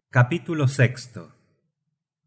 Capítulo sexto.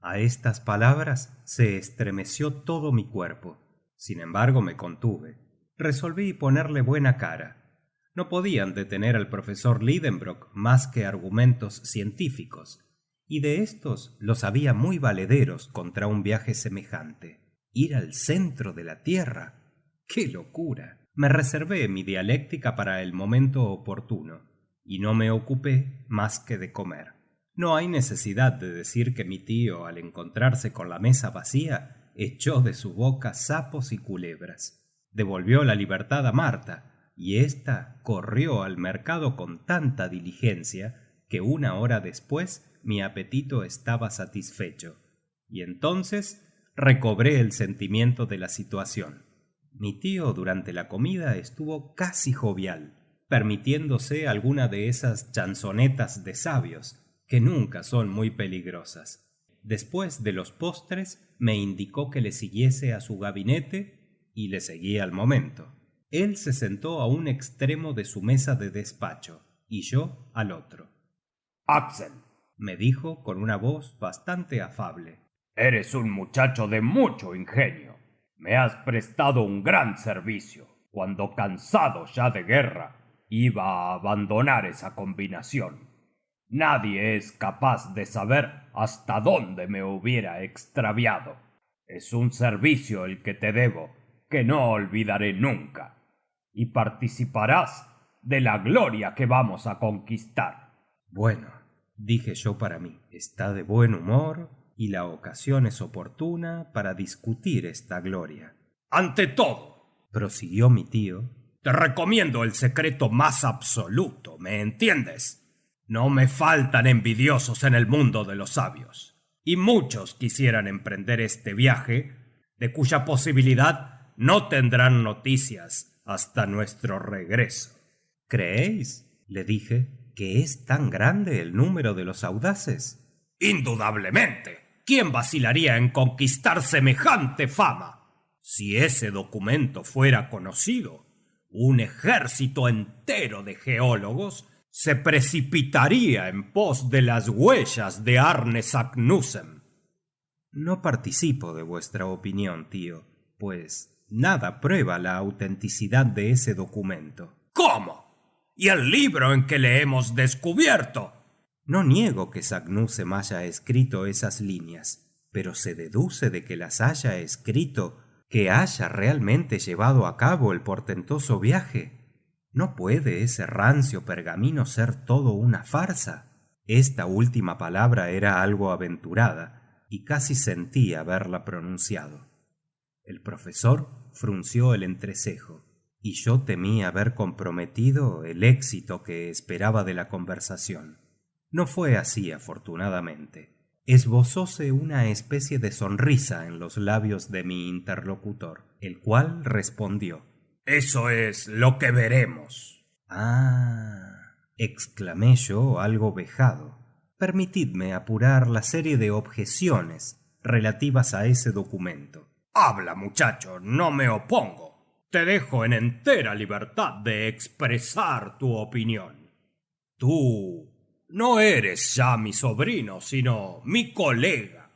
A estas palabras se estremeció todo mi cuerpo. Sin embargo, me contuve. Resolví ponerle buena cara. No podían detener al profesor Lidenbrock más que argumentos científicos, y de estos los había muy valederos contra un viaje semejante. Ir al centro de la Tierra. ¡Qué locura! Me reservé mi dialéctica para el momento oportuno, y no me ocupé más que de comer. No hay necesidad de decir que mi tío, al encontrarse con la mesa vacía, echó de su boca sapos y culebras. Devolvió la libertad a Marta, y ésta corrió al mercado con tanta diligencia que 1 hora después mi apetito estaba satisfecho, y entonces recobré el sentimiento de la situación. Mi tío durante la comida estuvo casi jovial, permitiéndose alguna de esas chanzonetas de sabios, que nunca son muy peligrosas. Después de los postres me indicó que le siguiese a su gabinete, y le seguí al momento. Él se sentó a un extremo de su mesa de despacho, y yo al otro. Axel, me dijo con una voz bastante afable, eres un muchacho de mucho ingenio. Me has prestado un gran servicio cuando, cansado ya de guerra, iba a abandonar esa combinación. Nadie es capaz de saber hasta dónde me hubiera extraviado. Es un servicio el que te debo, que no olvidaré nunca, y participarás de la gloria que vamos a conquistar. Bueno, dije yo para mí, está de buen humor y la ocasión es oportuna para discutir esta gloria. Ante todo, prosiguió mi tío, te recomiendo el secreto más absoluto, ¿me entiendes? No me faltan envidiosos en el mundo de los sabios, y muchos quisieran emprender este viaje, de cuya posibilidad no tendrán noticias hasta nuestro regreso. ¿Creéis? Le dije, ¿que es tan grande el número de los audaces? Indudablemente. ¿Quién vacilaría en conquistar semejante fama? Si ese documento fuera conocido, un ejército entero de geólogos se precipitaría en pos de las huellas de Arne Saknussemm. No participo de vuestra opinión, tío, pues nada prueba la autenticidad de ese documento. ¿Cómo? ¿Y el libro en que le hemos descubierto? No niego que Saknussemm haya escrito esas líneas, pero se deduce de que las haya escrito que haya realmente llevado a cabo el portentoso viaje. ¿No puede ese rancio pergamino ser todo una farsa? Esta última palabra era algo aventurada, y casi sentí haberla pronunciado. El profesor frunció el entrecejo, y yo temí haber comprometido el éxito que esperaba de la conversación. No fue así, afortunadamente. Esbozóse una especie de sonrisa en los labios de mi interlocutor, el cual respondió: Eso es lo que veremos. Exclamé yo algo vejado. Permitidme apurar la serie de objeciones relativas a ese documento. Habla, muchacho, no me opongo. Te dejo en entera libertad de expresar tu opinión. Tú no eres ya mi sobrino, sino mi colega.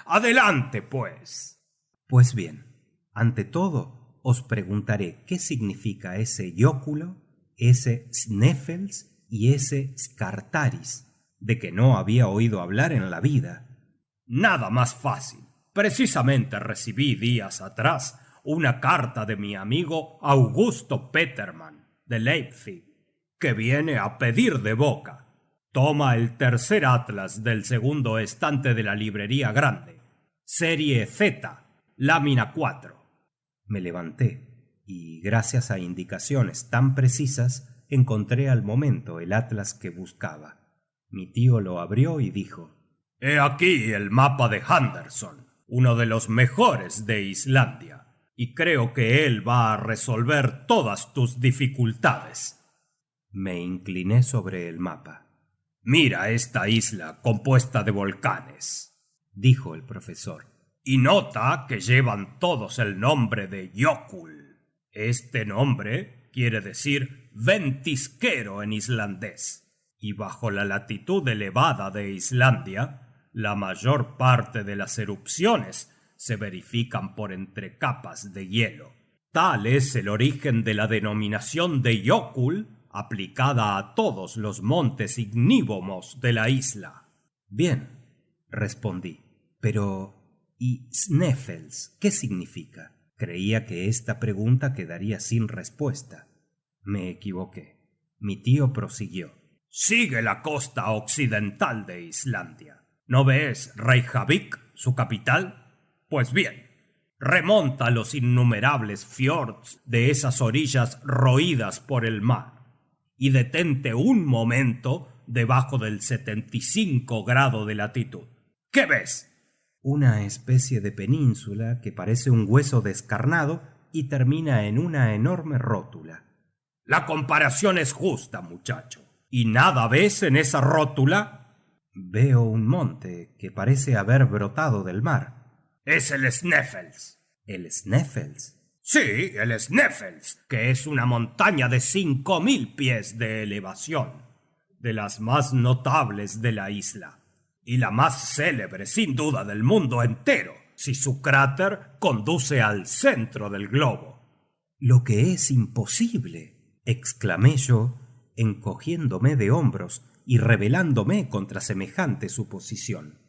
Adelante, pues. Pues bien, ante todo, os preguntaré qué significa ese Ióculo, ese Sneffels y ese Scartaris, de que no había oído hablar en la vida. Nada más fácil. Precisamente recibí días atrás una carta de mi amigo Augusto Petermann, de Leipzig, que viene a pedir de boca. Toma el tercer atlas del segundo estante de la librería grande, serie Z, lámina 4. Me levanté y, gracias a indicaciones tan precisas, encontré al momento el atlas que buscaba. Mi tío lo abrió y dijo: He aquí el mapa de Henderson, uno de los mejores de Islandia, y creo que él va a resolver todas tus dificultades. Me incliné sobre el mapa. Mira esta isla compuesta de volcanes, dijo el profesor, y nota que llevan todos el nombre de Jökull. Este nombre quiere decir ventisquero en islandés. y bajo la latitud elevada de Islandia, la mayor parte de las erupciones se verifican por entrecapas de hielo. Tal es el origen de la denominación de Jökull aplicada a todos los montes ignívoros de la isla. Bien, respondí, pero ¿y Sneffels qué significa? Creía que esta pregunta quedaría sin respuesta. Me equivoqué. Mi tío prosiguió. Sigue la costa occidental de Islandia. ¿No ves Reykjavik, su capital? Pues bien, remonta los innumerables fiords de esas orillas roídas por el mar y detente un momento debajo del 75 grado de latitud. ¿Qué ves? Una especie de península que parece un hueso descarnado y termina en una enorme rótula. La comparación es justa, muchacho. ¿Y nada ves en esa rótula? Veo un monte que parece haber brotado del mar. Es el Sneffels. ¿El Sneffels? Sí, el Sneffels, que es una montaña de 5000 pies de elevación, de las más notables de la isla, y la más célebre sin duda del mundo entero, si su cráter conduce al centro del globo. Lo que es imposible, exclamé yo, encogiéndome de hombros y rebelándome contra semejante suposición.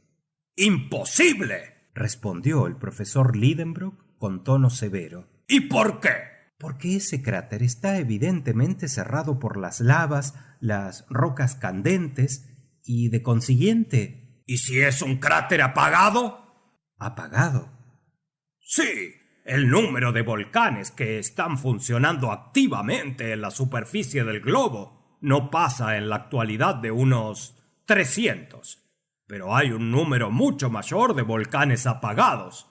¡Imposible!, respondió el profesor Lidenbrock con tono severo. ¿Y por qué? Porque ese cráter está evidentemente cerrado por las lavas, las rocas candentes y, de consiguiente... ¿Y si es un cráter apagado? ¿Apagado? Sí, el número de volcanes que están funcionando activamente en la superficie del globo no pasa en la actualidad de unos 300. Pero hay un número mucho mayor de volcanes apagados.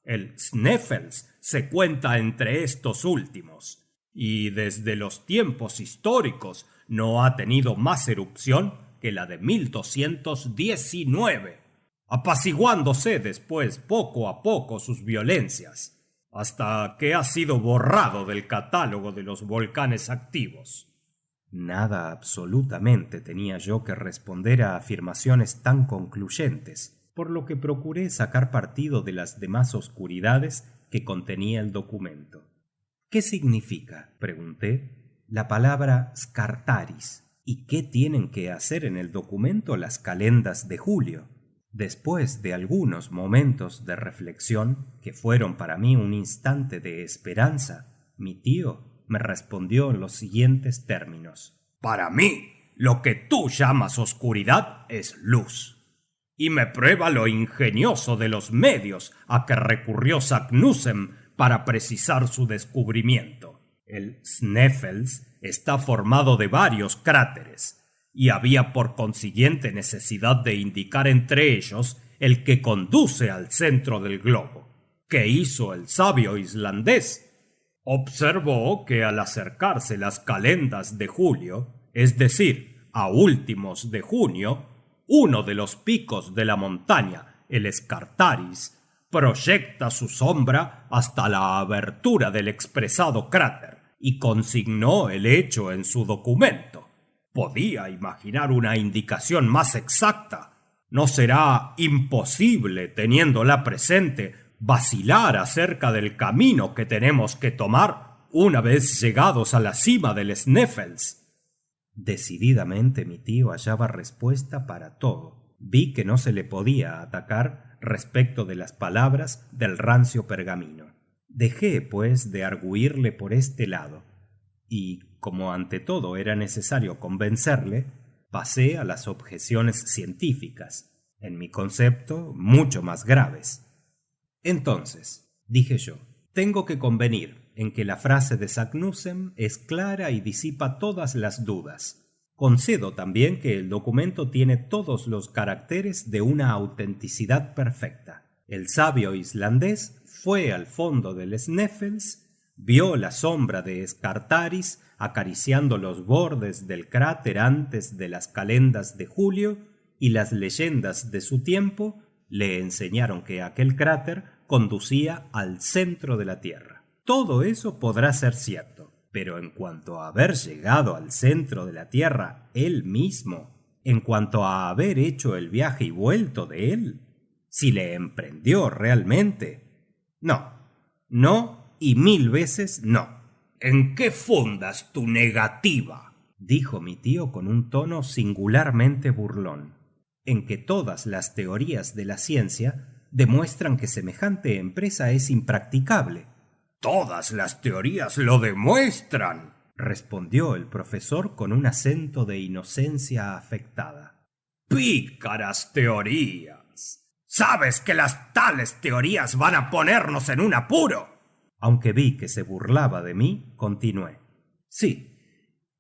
El Sneffels se cuenta entre estos últimos, y desde los tiempos históricos no ha tenido más erupción que la de 1219, apaciguándose después poco a poco sus violencias, hasta que ha sido borrado del catálogo de los volcanes activos. Nada absolutamente tenía yo que responder a afirmaciones tan concluyentes, por lo que procuré sacar partido de las demás oscuridades que contenía el documento. ¿Qué significa?, pregunté, la palabra Scartaris. ¿Y qué tienen que hacer en el documento las calendas de julio? Después de algunos momentos de reflexión, que fueron para mí un instante de esperanza, mi tío me respondió en los siguientes términos. Para mí, lo que tú llamas oscuridad es luz. Y me prueba lo ingenioso de los medios a que recurrió Saknussemm para precisar su descubrimiento. El Sneffels está formado de varios cráteres, y había por consiguiente necesidad de indicar entre ellos el que conduce al centro del globo. ¿Qué hizo el sabio islandés? Observó que al acercarse las calendas de julio, es decir, a últimos de junio, uno de los picos de la montaña, el Scartaris, proyecta su sombra hasta la abertura del expresado cráter y consignó el hecho en su documento. ¿Podía imaginar una indicación más exacta? ¿No será imposible, teniéndola presente, vacilar acerca del camino que tenemos que tomar una vez llegados a la cima del Sneffels? Decididamente mi tío hallaba respuesta para todo. Vi que no se le podía atacar respecto de las palabras del rancio pergamino. Dejé, pues, de argüirle por este lado, y, como ante todo era necesario convencerle, pasé a las objeciones científicas, en mi concepto mucho más graves. Entonces, dije yo, tengo que convenir en que la frase de Saknussemm es clara y disipa todas las dudas. Concedo también que el documento tiene todos los caracteres de una autenticidad perfecta. El sabio islandés fue al fondo del Sneffels, vio la sombra de Scartaris acariciando los bordes del cráter antes de las calendas de julio, y las leyendas de su tiempo le enseñaron que aquel cráter conducía al centro de la Tierra. Todo eso podrá ser cierto, pero en cuanto a haber llegado al centro de la Tierra él mismo, En cuanto a haber hecho el viaje y vuelto de él, si le emprendió realmente, no, no y 1000 veces no. ¿En qué fundas tu negativa?, dijo mi tío con un tono singularmente burlón. En que todas las teorías de la ciencia demuestran que semejante empresa es impracticable. Todas las teorías lo demuestran, respondió el profesor con un acento de inocencia afectada. Pícaras teorías. ¿Sabes que las tales teorías van a ponernos en un apuro? Aunque vi que se burlaba de mí, continué. Sí,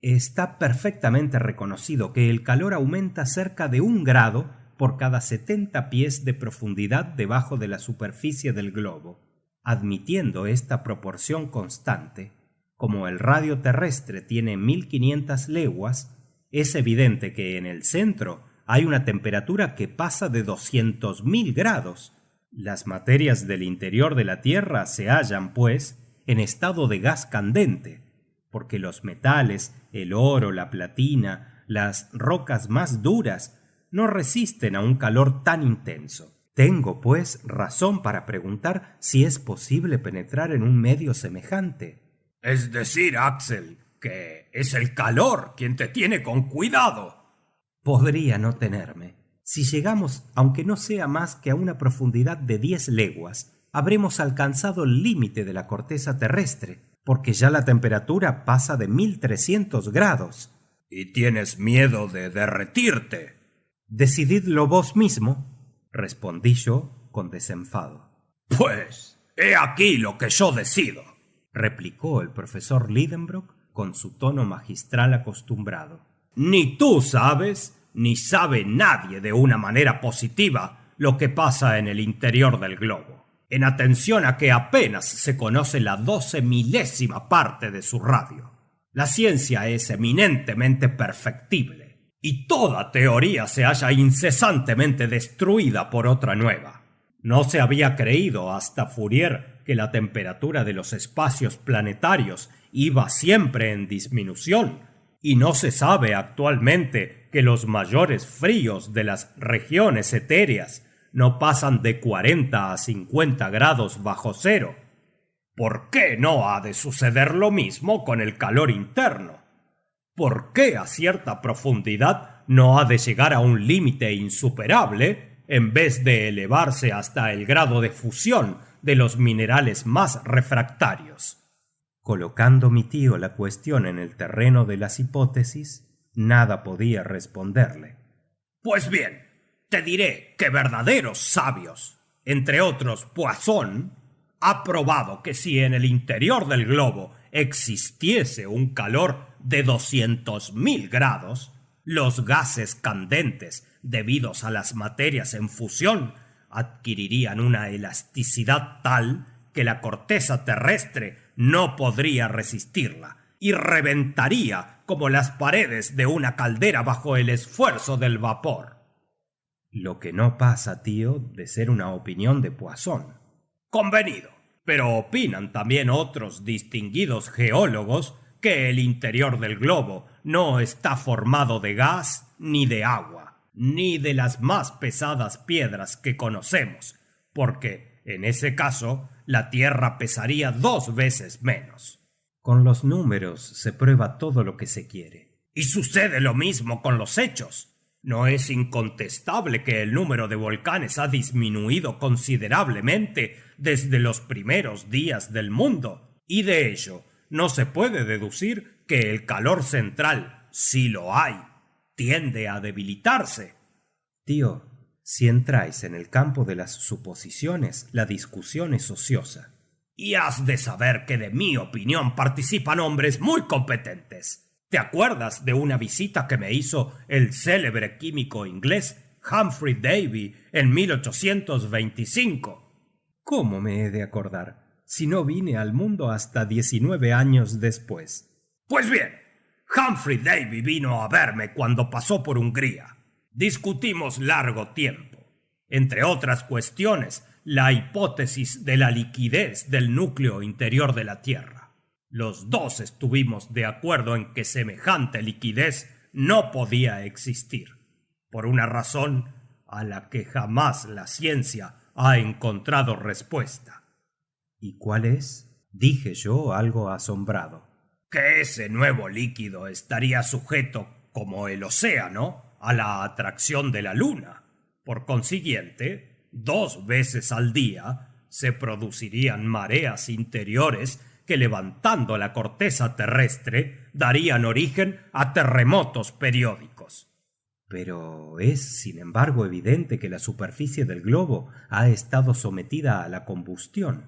está perfectamente reconocido que el calor aumenta cerca de 1 grado por cada 70 pies de profundidad debajo de la superficie del globo. Admitiendo esta proporción constante, como el radio terrestre tiene 1500 leguas, es evidente que en el centro hay una temperatura que pasa de 200.000 grados. Las materias del interior de la Tierra se hallan, pues, en estado de gas candente, porque los metales, el oro, la platina, las rocas más duras, no resisten a un calor tan intenso. Tengo, pues, razón para preguntar si es posible penetrar en un medio semejante. Es decir, Axel, que es el calor quien te tiene con cuidado. Podría no tenerme. Si llegamos, aunque no sea más que a una profundidad de 10 leguas, habremos alcanzado el límite de la corteza terrestre, porque ya la temperatura pasa de 1300 grados. ¿Y tienes miedo de derretirte? Decididlo vos mismo, respondí yo con desenfado. Pues, he aquí lo que yo decido, replicó el profesor Lidenbrock con su tono magistral acostumbrado. Ni tú sabes, ni sabe nadie de una manera positiva lo que pasa en el interior del globo, en atención a que apenas se conoce la 12.000ª parte de su radio. La ciencia es eminentemente perfectible, y toda teoría se halla incesantemente destruida por otra nueva. No se había creído hasta Fourier que la temperatura de los espacios planetarios iba siempre en disminución, y no se sabe actualmente que los mayores fríos de las regiones etéreas no pasan de 40 a 50 grados bajo cero. ¿Por qué no ha de suceder lo mismo con el calor interno? ¿Por qué a cierta profundidad no ha de llegar a un límite insuperable en vez de elevarse hasta el grado de fusión de los minerales más refractarios? Colocando mi tío la cuestión en el terreno de las hipótesis, nada podía responderle. Pues bien, te diré que verdaderos sabios, entre otros Poisson, ha probado que si en el interior del globo existiese un calor de 200.000 grados, los gases candentes debidos a las materias en fusión adquirirían una elasticidad tal que la corteza terrestre no podría resistirla y reventaría como las paredes de una caldera bajo el esfuerzo del vapor. Lo que no pasa, tío, de ser una opinión de Poisson. Convenido, pero opinan también otros distinguidos geólogos que el interior del globo no está formado de gas ni de agua, ni de las más pesadas piedras que conocemos, porque, en ese caso, la Tierra pesaría 2 veces menos. Con los números se prueba todo lo que se quiere. Y sucede lo mismo con los hechos. No es incontestable que el número de volcanes ha disminuido considerablemente desde los primeros días del mundo, y de ello no se puede deducir que el calor central, si lo hay, tiende a debilitarse. Tío, si entráis en el campo de las suposiciones, la discusión es ociosa. Y has de saber que de mi opinión participan hombres muy competentes. ¿Te acuerdas de una visita que me hizo el célebre químico inglés Humphrey Davy en 1825? ¿Cómo me he de acordar, si no vine al mundo hasta 19 años después? Pues bien, Humphrey Davy vino a verme cuando pasó por Hungría. Discutimos largo tiempo. Entre otras cuestiones, la hipótesis de la liquidez del núcleo interior de la Tierra. Los dos estuvimos de acuerdo en que semejante liquidez no podía existir. por una razón a la que jamás la ciencia ha encontrado respuesta. ¿Y cuál es? Dije yo, algo asombrado. Que ese nuevo líquido estaría sujeto, como el océano, a la atracción de la luna. Por consiguiente, 2 veces al día se producirían mareas interiores que, levantando la corteza terrestre, darían origen a terremotos periódicos. Pero es, sin embargo, evidente que la superficie del globo ha estado sometida a la combustión,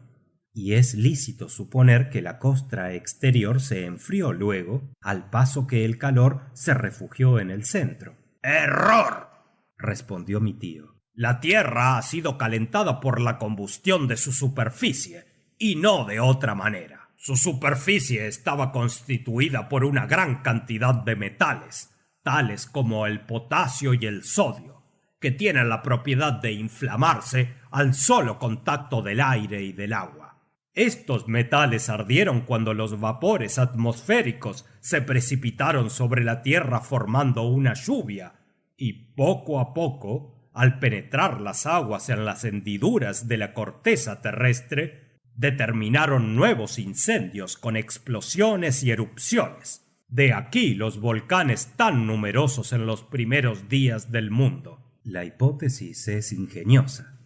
y es lícito suponer que la costra exterior se enfrió luego, al paso que el calor se refugió en el centro. ¡Error!, respondió mi tío. La Tierra ha sido calentada por la combustión de su superficie, y no de otra manera. Su superficie estaba constituida por una gran cantidad de metales, tales como el potasio y el sodio, que tienen la propiedad de inflamarse al solo contacto del aire y del agua. Estos metales ardieron cuando los vapores atmosféricos se precipitaron sobre la Tierra formando una lluvia, y poco a poco, al penetrar las aguas en las hendiduras de la corteza terrestre, determinaron nuevos incendios con explosiones y erupciones. De aquí los volcanes tan numerosos en los primeros días del mundo. La hipótesis es ingeniosa,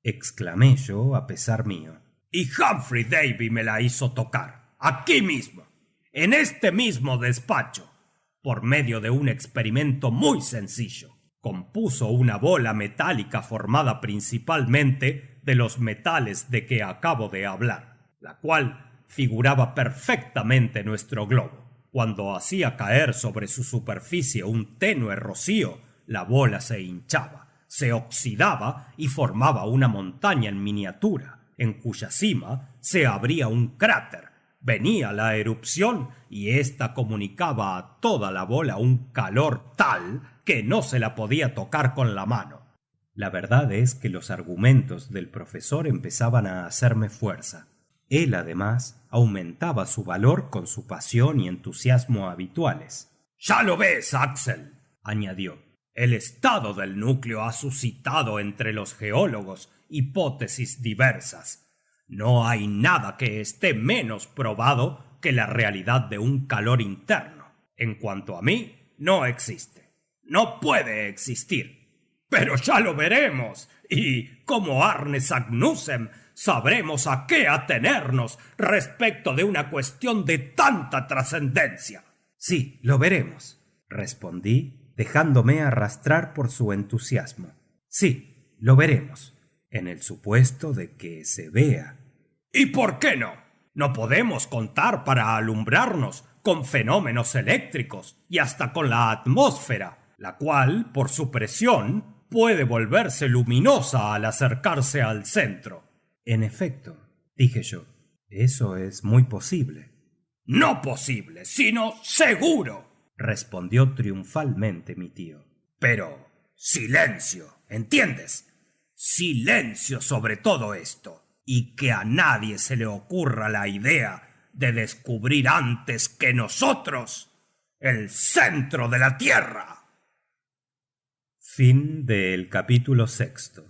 exclamé yo a pesar mío. Y Humphrey Davy me la hizo tocar, aquí mismo, en este mismo despacho, por medio de un experimento muy sencillo. Compuso una bola metálica formada principalmente de los metales de que acabo de hablar, la cual figuraba perfectamente nuestro globo. Cuando hacía caer sobre su superficie un tenue rocío, la bola se hinchaba, se oxidaba y formaba una montaña en miniatura, en cuya cima se abría un cráter. Venía la erupción y ésta comunicaba a toda la bola un calor tal que no se la podía tocar con la mano. La verdad es que los argumentos del profesor empezaban a hacerme fuerza. Él, además, aumentaba su valor con su pasión y entusiasmo habituales. «Ya lo ves, Axel», añadió. «El estado del núcleo ha suscitado entre los geólogos hipótesis diversas. No hay nada que esté menos probado que la realidad de un calor interno. En cuanto a mí, no existe. No puede existir. Pero ya lo veremos. Y, como Arne Sagnussem, sabremos a qué atenernos respecto de una cuestión de tanta trascendencia». «Sí, lo veremos», respondí, dejándome arrastrar por su entusiasmo. «Sí, lo veremos, en el supuesto de que se vea». «¿Y por qué no? No podemos contar para alumbrarnos con fenómenos eléctricos y hasta con la atmósfera, la cual, por su presión, puede volverse luminosa al acercarse al centro». «En efecto», dije yo, «eso es muy posible». «No posible, sino seguro», respondió triunfalmente mi tío. «Pero silencio, ¿entiendes? Silencio sobre todo esto, y que a nadie se le ocurra la idea de descubrir antes que nosotros el centro de la Tierra». Fin del capítulo 6.